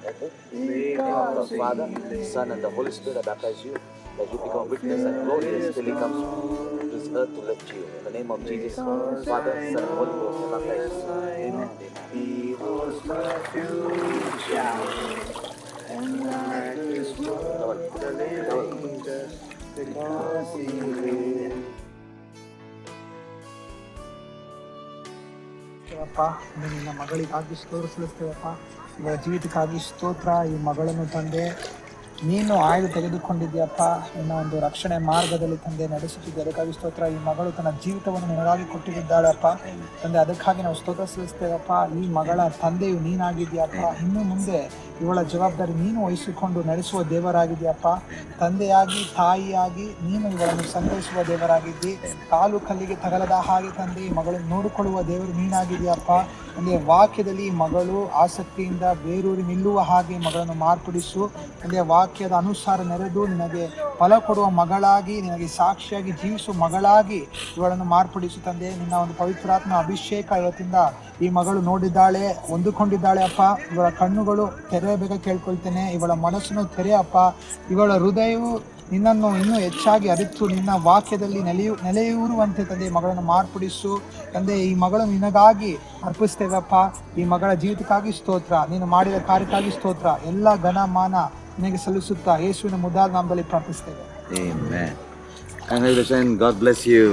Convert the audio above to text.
In the name of the Father, Son, and the Holy Spirit, I baptize you, that you become a witness and glorious till He comes to this earth to lift you. In the name of Jesus, Father, Son, and Holy Ghost, I baptize you. Amen. He was my future, and like His word, the living just because He lived. ಅಪ್ಪ ನಿನ್ನ ಮಗಳಿಗಾಗಿ ತೋರಿಸಲಿಸ್ತೇವಪ್ಪ ಇವರ ಜೀವಿತಕ್ಕಾಗಿ ಸ್ತೋತ್ರ. ಈ ಮಗಳನ್ನು ತಂದೆ ನೀನು ಆಯ್ದು ತೆಗೆದುಕೊಂಡಿದ್ಯಪ್ಪ, ನಿನ್ನ ಒಂದು ರಕ್ಷಣೆ ಮಾರ್ಗದಲ್ಲಿ ತಂದೆ ನಡೆಸುತ್ತಿದ್ದೆ, ಅದಕ್ಕಾಗಿ ಸ್ತೋತ್ರ. ಈ ಮಗಳು ತನ್ನ ಜೀವಿತವನ್ನು ನಿನಗಾಗಿ ಕೊಟ್ಟಿದ್ದಾಳಪ್ಪ ತಂದೆ, ಅದಕ್ಕಾಗಿ ನಾವು ಸ್ತೋತ್ರ ಸಲ್ಲಿಸ್ತೇವಪ್ಪ. ಈ ಮಗಳ ತಂದೆಯು ನೀನಾಗಿದ್ಯಪ್ಪ, ಇನ್ನು ಮುಂದೆ ಇವಳ ಜವಾಬ್ದಾರಿ ನೀನು ವಹಿಸಿಕೊಂಡು ನಡೆಸುವ ದೇವರಾಗಿದೆಯಪ್ಪ. ತಂದೆಯಾಗಿ ತಾಯಿಯಾಗಿ ನೀನು ಇವಳನ್ನು ಸಂತೈಸುವ ದೇವರಾಗಿದ್ದಿ. ಕಾಲು ಕಲ್ಲಿಗೆ ತಗಲದ ಹಾಗೆ ತಂದೆ ಈ ಮಗಳನ್ನು ನೋಡಿಕೊಳ್ಳುವ ದೇವರು ನೀನಾಗಿದೆಯಪ್ಪ. ತಂದೆ ವಾಕ್ಯದಲ್ಲಿ ಈ ಮಗಳು ಆಸಕ್ತಿಯಿಂದ ಬೇರೂರಿ ನಿಲ್ಲುವ ಹಾಗೆ ಮಗಳನ್ನು ಮಾರ್ಪಡಿಸು ತಂದೆ. ವಾಕ್ಯದ ಅನುಸಾರ ನೆರೆದು ನಿನಗೆ ಫಲ ಕೊಡುವ ಮಗಳಾಗಿ, ನಿನಗೆ ಸಾಕ್ಷಿಯಾಗಿ ಜೀವಿಸುವ ಮಗಳಾಗಿ ಇವಳನ್ನು ಮಾರ್ಪಡಿಸು ತಂದೆ. ನಿನ್ನ ಒಂದು ಪವಿತ್ರಾತ್ಮ ಅಭಿಷೇಕ ಇವತ್ತಿಂದ ಈ ಮಗಳು ನೋಡಿದ್ದಾಳೆ, ಹೊಂದಿಕೊಂಡಿದ್ದಾಳೆ ಅಪ್ಪ. ಇವಳ ಕಣ್ಣುಗಳು ತೆರೆಯಬೇಕ ಕೇಳ್ಕೊಳ್ತೇನೆ, ಇವಳ ಮನಸ್ಸನ್ನು ತೆರೆಯಪ್ಪ. ಇವಳ ಹೃದಯವು ನಿನ್ನನ್ನು ಇನ್ನೂ ಹೆಚ್ಚಾಗಿ ಅರಿತು ನಿನ್ನ ವಾಕ್ಯದಲ್ಲಿ ನೆಲೆಯೂರುವಂತೆ ತಂದೆ ಮಗಳನ್ನು ಮಾರ್ಪಡಿಸು ತಂದೆ. ಈ ಮಗಳನ್ನು ನಿನಗಾಗಿ ಅರ್ಪಿಸ್ತೇವಪ್ಪ. ಈ ಮಗಳ ಜೀವಿತಕ್ಕಾಗಿ ಸ್ತೋತ್ರ, ನೀನು ಮಾಡಿದ ಕಾರ್ಯಕ್ಕಾಗಿ ಸ್ತೋತ್ರ. ಎಲ್ಲ ಘನ ಮಾನ ನಿನಗೆ ಸಲ್ಲಿಸುತ್ತಾ ಯೇಸುವಿನ ಮುದ್ದಾದ ನಾಮದಲ್ಲಿ ಪ್ರಾರ್ಥಿಸ್ತೇವೆ. Amen. Congratulations. God bless you.